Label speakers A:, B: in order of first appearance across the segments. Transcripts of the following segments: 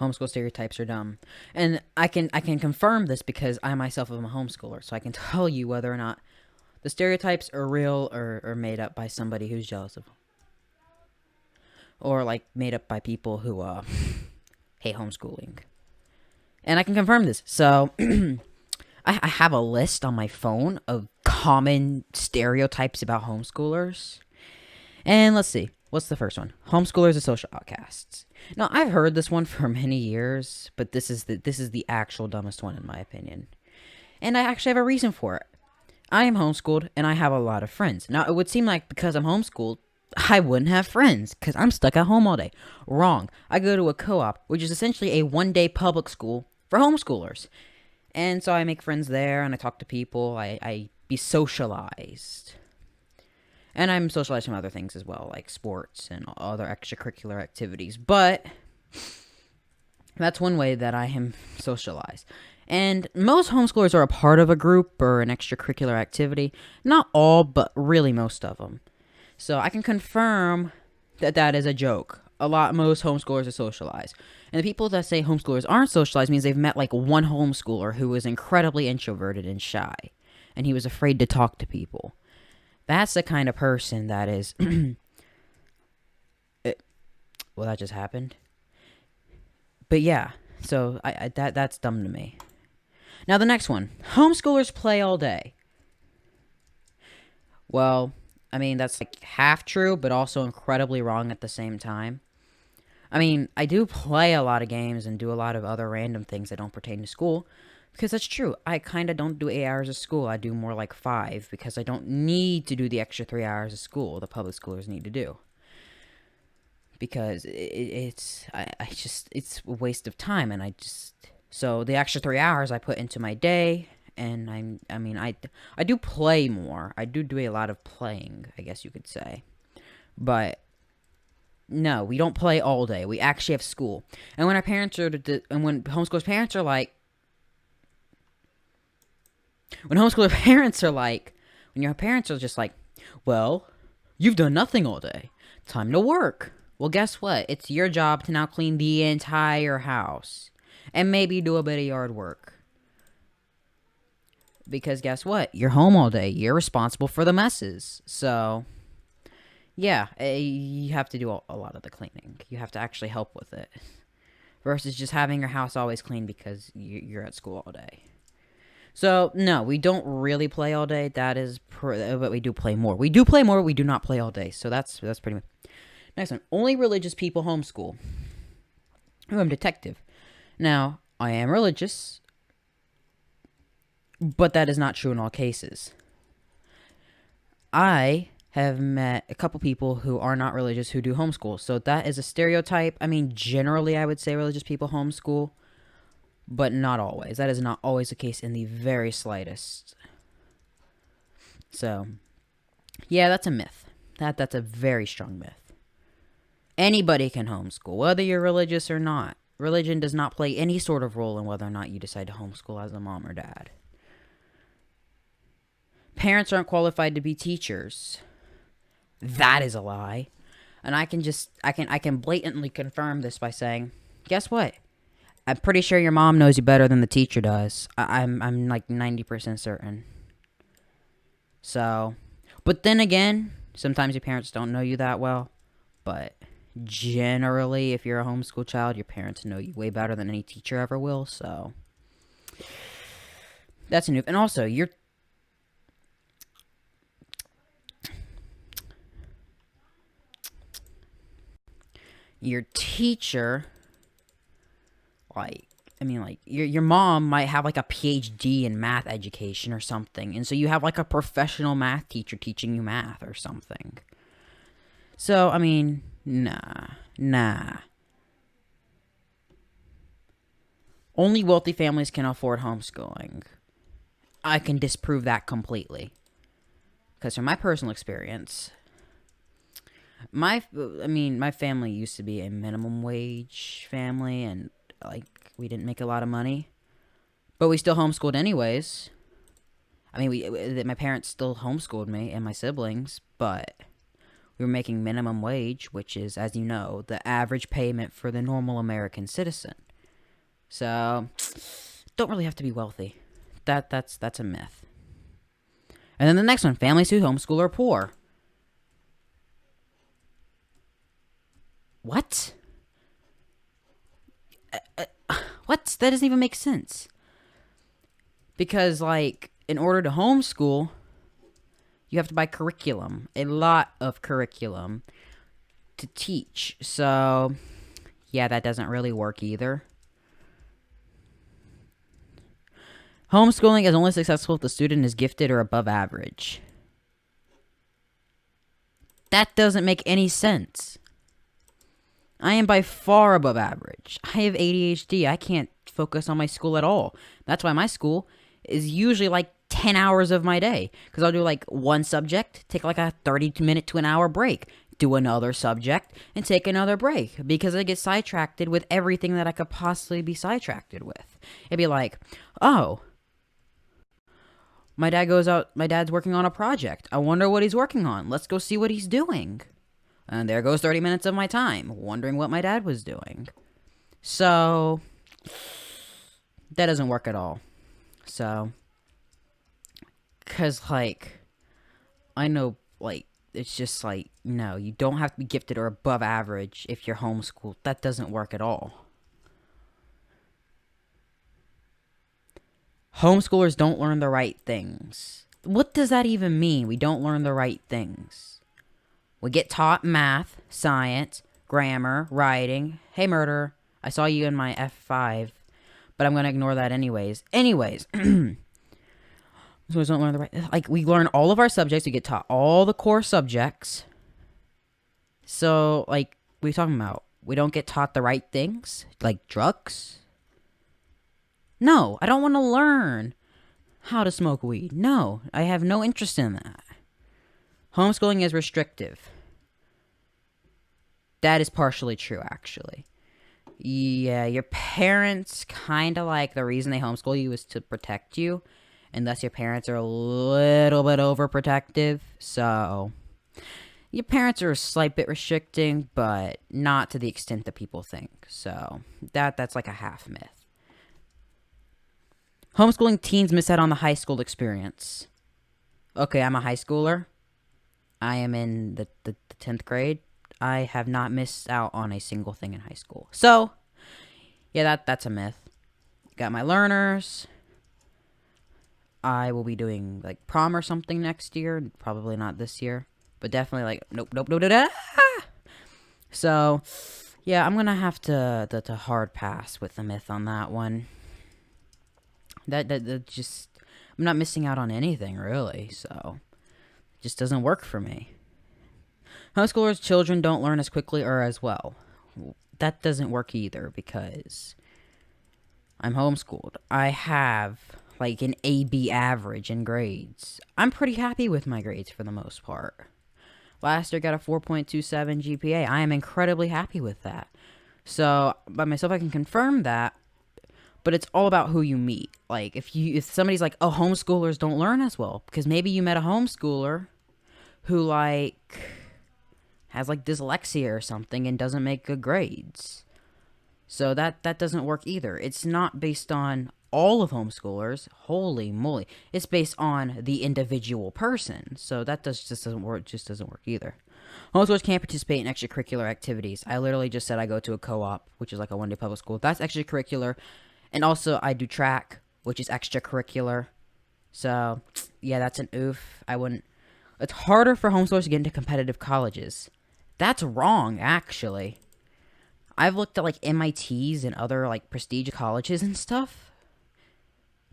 A: Homeschool stereotypes are dumb. And I can confirm this because I myself am a homeschooler, so I can tell you whether or not the stereotypes are real or made up by somebody who's jealous of, or like made up by people who hate homeschooling. And I can confirm this. So I have a list on my phone of common stereotypes about homeschoolers. And let's see. What's the first one? Homeschoolers are social outcasts. Now, I've heard this one for many years, but this is the actual dumbest one in my opinion. And I actually have a reason for it. I am homeschooled and I have a lot of friends. Now, it would seem like because I'm homeschooled, I wouldn't have friends because I'm stuck at home all day. Wrong. I go to a co op, which is essentially a 1 day public school for homeschoolers. And so I make friends there and I talk to people. I be socialized. And I'm socialized from other things as well, like sports and other extracurricular activities. But that's one way that I am socialized. And most homeschoolers are a part of a group or an extracurricular activity. Not all, but really most of them. So I can confirm that that is a joke. Most homeschoolers are socialized. And the people that say homeschoolers aren't socialized means they've met like one homeschooler who was incredibly introverted and shy. And he was afraid to talk to people. That's the kind of person that is. Well, that just happened. But yeah, so that's dumb to me. Now the next one, homeschoolers play all day. Well, I mean that's like half true, but also incredibly wrong at the same time. I mean, I do play a lot of games and do a lot of other random things that don't pertain to school. Because that's true. I kind of don't do 8 hours of school. I do more like 5 because I don't need to do the extra 3 hours of school the public schoolers need to do. Because I just, it's a waste of time. And I just, so the extra 3 hours I put into my day. And I do play more. I do a lot of playing, I guess you could say. But no, we don't play all day. We actually have school. And when our parents are, and when homeschoolers parents are like, when homeschooler parents are like, when your parents are just like, well, you've done nothing all day. Time to work. Well, guess what? It's your job to now clean the entire house. And maybe do a bit of yard work. Because guess what? You're home all day. You're responsible for the messes. So, yeah, you have to do a lot of the cleaning. You have to actually help with it. Versus just having your house always clean because you're at school all day. So, no, we don't really play all day. But we do play more. We do play more, we do not play all day. So that's pretty much. Next one. Only religious people homeschool. Ooh, I'm detective. Now, I am religious, but that is not true in all cases. I have met a couple people who are not religious who do homeschool. So that is a stereotype. I mean, generally, I would say religious people homeschool, but not always. That is not always the case in the very slightest. So, yeah, that's a myth. That's a very strong myth. Anybody can homeschool, whether you're religious or not. Religion does not play any sort of role in whether or not you decide to homeschool as a mom or dad. Parents aren't qualified to be teachers. That is a lie. And I can blatantly confirm this by saying, guess what? I'm pretty sure your mom knows you better than the teacher does. I'm like 90% certain. So, but then again, sometimes your parents don't know you that well. But generally, if you're a homeschool child, your parents know you way better than any teacher ever will. So, that's a new. And also, your teacher, like, your mom might have like a PhD in math education or something, and so you have like a professional math teacher teaching you math or something. So, I mean, nah. Only wealthy families can afford homeschooling. I can disprove that completely. Because from my personal experience, my family used to be a minimum wage family, and like we didn't make a lot of money, but we still homeschooled anyways. I mean, my parents still homeschooled me and my siblings, but We were making minimum wage, which is, as you know, the average payment for the normal American citizen. So, don't really have to be wealthy. That's a myth. And then the next one, families who homeschool are poor. What? What? That doesn't even make sense. Because, like, in order to homeschool, you have to buy curriculum. A lot of curriculum to teach. So, yeah, that doesn't really work either. Homeschooling is only successful if the student is gifted or above average. That doesn't make any sense. I am by far above average. I have ADHD. I can't focus on my school at all. That's why my school is usually like 10 hours of my day. Because I'll do like one subject, take like a 30-minute to an hour break, do another subject, and take another break. Because I get sidetracked with everything that I could possibly be sidetracked with. It'd be like, oh, my dad goes out, my dad's working on a project. I wonder what he's working on. Let's go see what he's doing. And there goes 30 minutes of my time, wondering what my dad was doing. So, that doesn't work at all. So, because, like, I know, like, it's just like, no, you don't have to be gifted or above average if you're homeschooled. That doesn't work at all. Homeschoolers don't learn the right things. What does that even mean? We don't learn the right things. We get taught math, science, grammar, writing. Hey, murderer, I saw you in my F5, but I'm going to ignore that anyways. Anyways, so we don't learn the right... Like, we learn all of our subjects. We get taught all the core subjects. So, like, what are you talking about? We don't get taught the right things? Like drugs? No, I don't want to learn how to smoke weed. No, I have no interest in that. Homeschooling is restrictive. That is partially true, actually. Yeah, your parents kind of like the reason they homeschool you is to protect you. And thus your parents are a little bit overprotective. So, your parents are a slight bit restricting, but not to the extent that people think. So, that's like a half myth. Homeschooling teens miss out on the high school experience. Okay, I'm a high schooler. I am in the 10th grade. I have not missed out on a single thing in high school. So, yeah, that's a myth. Got my learners. I will be doing, like, prom or something next year. Probably not this year. But definitely, like, nope. So, yeah, I'm going to have to hard pass with the myth on that one. That just... I'm not missing out on anything, really, so... It just doesn't work for me. Homeschoolers' children don't learn as quickly or as well. That doesn't work either, because... I'm homeschooled. I have, like, an AB average in grades. I'm pretty happy with my grades for the most part. Last year, got a 4.27 GPA. I am incredibly happy with that. So, by myself, I can confirm that. But it's all about who you meet. Like, if somebody's like, oh, homeschoolers don't learn as well. Because maybe you met a homeschooler who, like, has, like, dyslexia or something and doesn't make good grades. So that doesn't work either. It's not based on all of homeschoolers. Holy moly. It's based on the individual person. So that just doesn't work either. Homeschoolers can't participate in extracurricular activities. I literally just said I go to a co-op, which is like a one-day public school. That's extracurricular. And also, I do track, which is extracurricular. So, yeah, that's an oof. I wouldn't... It's harder for homeschoolers to get into competitive colleges. That's wrong, actually. I've looked at, like, MITs and other, like, prestige colleges and stuff.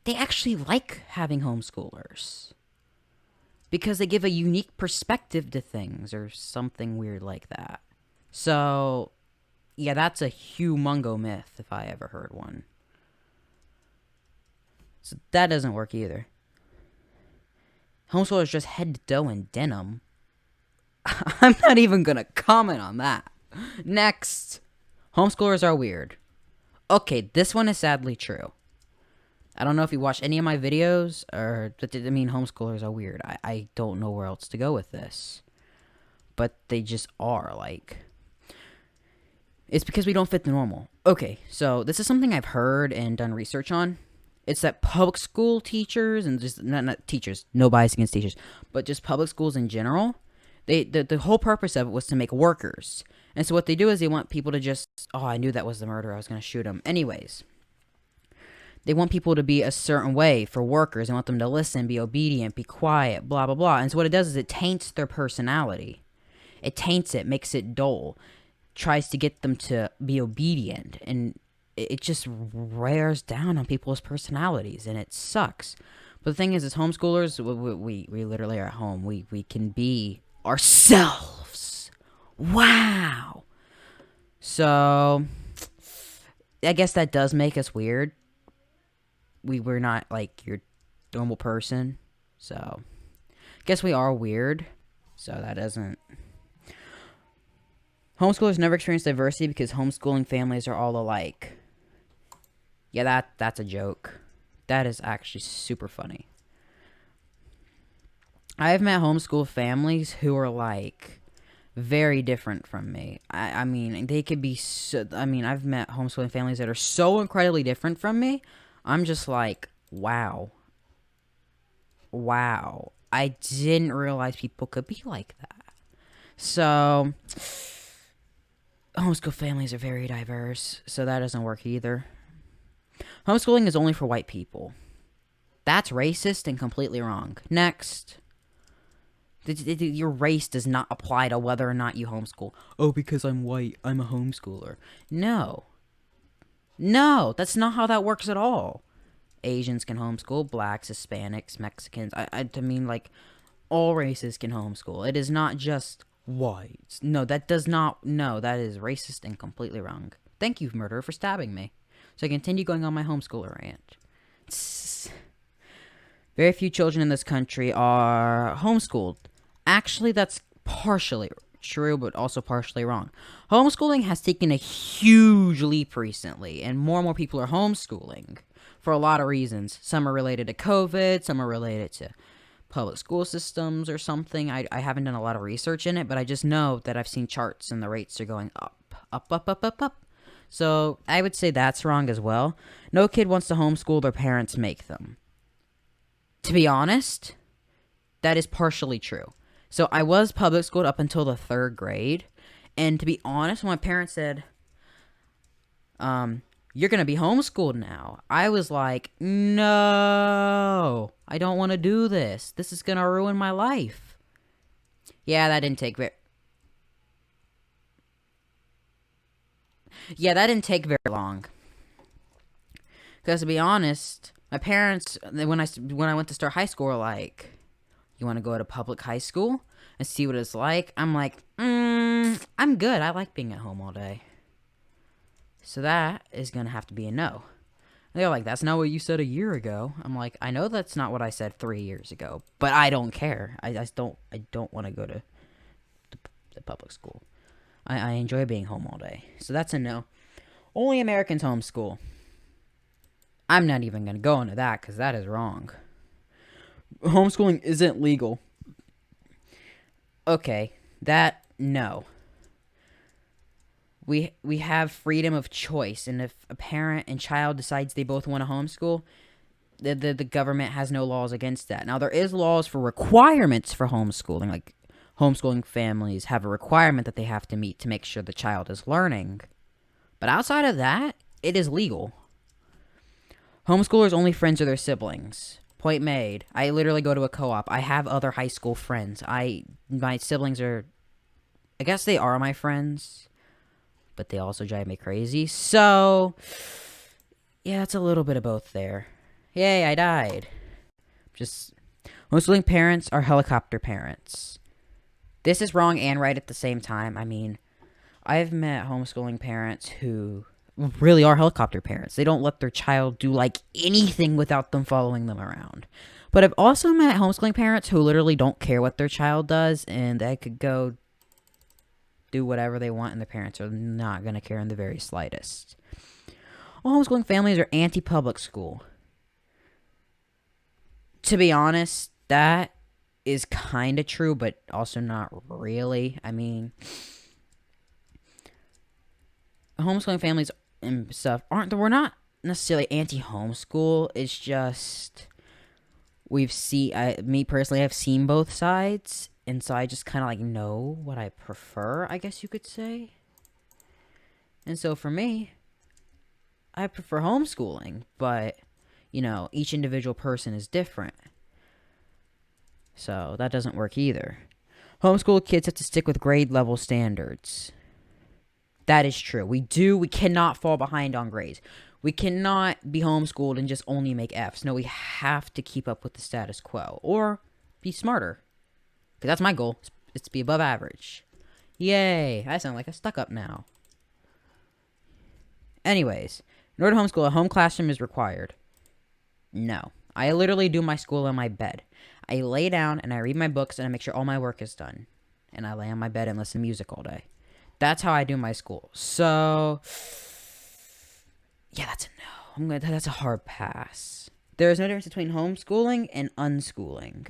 A: They actually like having homeschoolers. Because they give a unique perspective to things or something weird like that. So, yeah, that's a humongo myth if I ever heard one. So that doesn't work either. Homeschoolers just head to toe in denim. I'm not even gonna comment on that. Next. Homeschoolers are weird. Okay, this one is sadly true. I don't know if you watched any of my videos, or... I mean, homeschoolers are weird. I don't know where else to go with this. but they just are. Like, it's because we don't fit the normal. Okay, so this is something I've heard and done research on. It's that public school teachers and just not teachers, no bias against teachers, but just public schools in general. The whole purpose of it was to make workers. And so what they do is they want people to just, oh, I knew that was the murderer. I was going to shoot him. Anyways, they want people to be a certain way for workers. They want them to listen, be obedient, be quiet, blah, blah, blah. And so what it does is it taints their personality. It taints it, makes it dull, tries to get them to be obedient. And it just wears down on people's personalities, and it sucks. But the thing is, as homeschoolers, we literally are at home. We can be ourselves. Wow. So I guess that does make us weird. We're not like your normal person. So I guess we are weird. So that doesn't. Homeschoolers never experience diversity because homeschooling families are all alike. Yeah, that's a joke. That is actually super funny. I've met homeschool families who are like very different from me. I mean, they could be so, I mean, I've met homeschooling families that are so incredibly different from me. I'm just like, wow. Wow. I didn't realize people could be like that. So, homeschool families are very diverse, so that doesn't work either. Homeschooling is only for white people. That's racist and completely wrong. Next. Your race does not apply to whether or not you homeschool. Oh, because I'm white, I'm a homeschooler. No. No, that's not how that works at all. Asians can homeschool, blacks, Hispanics, Mexicans. I mean, like, all races can homeschool. It is not just whites. No, that does not. No, that is racist and completely wrong. Thank you, murderer, for stabbing me. So I continue going on my homeschooler rant. Very few children in this country are homeschooled. Actually, that's partially true, but also partially wrong. Homeschooling has taken a huge leap recently, and more people are homeschooling for a lot of reasons. Some are related to COVID, some are related to public school systems or something. I haven't done a lot of research in it, but I just know that I've seen charts and the rates are going up, up, up, up, up, up. So I would say that's wrong as well. No kid wants to homeschool, their parents make them. To be honest, that is partially true. So I was public schooled up until the 3rd grade. And to be honest, when my parents said, you're going to be homeschooled now, I was like, no, I don't want to do this. This is going to ruin my life. Yeah, that didn't take very long. Because to be honest, my parents, when I went to start high school, were like, you want to go to public high school and see what it's like? I'm like, I'm good. I like being at home all day. So that is going to have to be a no. And they're like, that's not what you said a year ago. I'm like, I know that's not what I said 3 years ago, but I don't care. I don't want to go to the public school. I enjoy being home all day. So that's a no. Only Americans homeschool. I'm not even going to go into that because that is wrong. Homeschooling isn't legal. Okay, that, no. We have freedom of choice, and if a parent and child decides they both want to homeschool, the government has no laws against that. Now, there is laws for requirements for homeschooling, like homeschooling families have a requirement that they have to meet to make sure the child is learning. But outside of that, it is legal. Homeschoolers' only friends are their siblings. Point made. I literally go to a co-op. I have other high school friends. My siblings are, I guess they are my friends, but they also drive me crazy. So, yeah, it's a little bit of both there. Yay, I died. Just, homeschooling parents are helicopter parents. This is wrong and right at the same time. I mean, I've met homeschooling parents who really are helicopter parents. They don't let their child do like anything without them following them around. But I've also met homeschooling parents who literally don't care what their child does, and they could go do whatever they want, and their parents are not going to care in the very slightest. All homeschooling families are anti-public school. To be honest, that is kind of true, but also not really. I mean, homeschooling families and stuff we're not necessarily anti-homeschool. It's just me personally, I've seen both sides, and so I just kind of like know what I prefer, I guess you could say. And so for me, I prefer homeschooling, but you know, each individual person is different. So that doesn't work either. Homeschool kids have to stick with grade level standards. That is true. We cannot fall behind on grades. We cannot be homeschooled and just only make Fs. No, we have to keep up with the status quo or be smarter. Because that's my goal. It's to be above average. Yay. I sound like a stuck up now. Anyways, in order to homeschool, a home classroom is required. No. I literally do my school on my bed. I lay down and I read my books and I make sure all my work is done. And I lay on my bed and listen to music all day. That's how I do my school. So, yeah, that's a no. That's a hard pass. There is no difference between homeschooling and unschooling.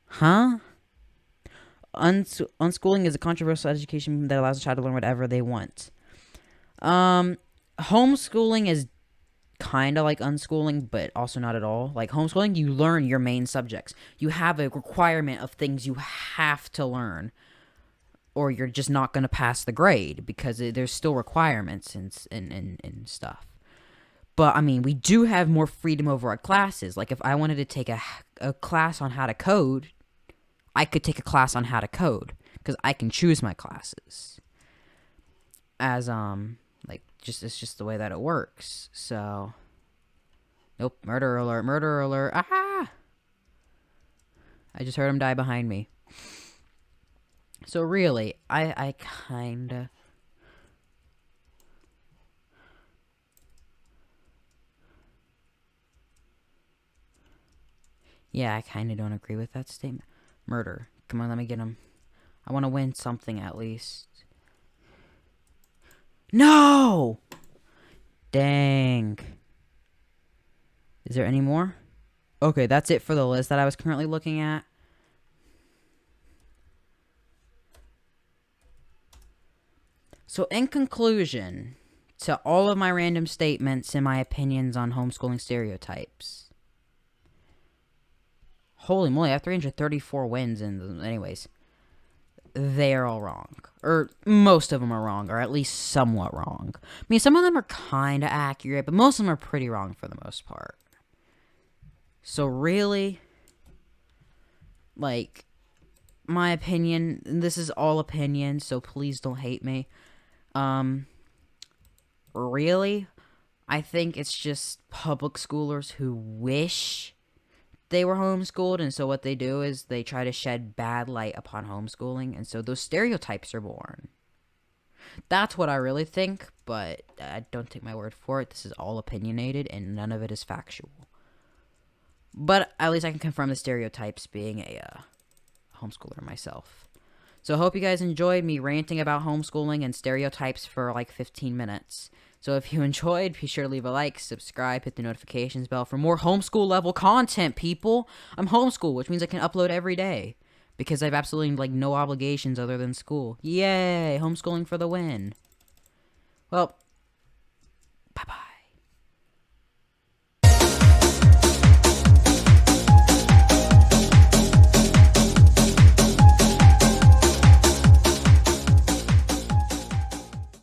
A: Huh? Unschooling is a controversial education that allows a child to learn whatever they want. Homeschooling is kind of like unschooling, but also not at all. Like homeschooling, you learn your main subjects. You have a requirement of things you have to learn, or you're just not going to pass the grade because there's still requirements and stuff. But, I mean, we do have more freedom over our classes. Like, if I wanted to take a class on how to code, I could take a class on how to code because I can choose my classes. As, it's just the way that it works. So, nope, murder alert, aha! I just heard him die behind me. So really, I kinda... Yeah, I kinda don't agree with that statement. Murder. Come on, let me get him. I want to win something at least. No! Dang. Is there any more? Okay, that's it for the list that I was currently looking at. So in conclusion, to all of my random statements and my opinions on homeschooling stereotypes. Holy moly, I have 334 wins, and anyways, they're all wrong. Or most of them are wrong, or at least somewhat wrong. I mean, some of them are kind of accurate, but most of them are pretty wrong for the most part. So really, like, my opinion, and this is all opinion, so please don't hate me. Really, I think it's just public schoolers who wish they were homeschooled, and so what they do is they try to shed bad light upon homeschooling, and so those stereotypes are born. That's what I really think, but I don't take my word for it. This is all opinionated, and none of it is factual. But at least I can confirm the stereotypes being a homeschooler myself. So I hope you guys enjoyed me ranting about homeschooling and stereotypes for like 15 minutes. So if you enjoyed, be sure to leave a like, subscribe, hit the notifications bell for more homeschool level content, people. I'm homeschooled, which means I can upload every day because I have absolutely like no obligations other than school. Yay, homeschooling for the win. Well,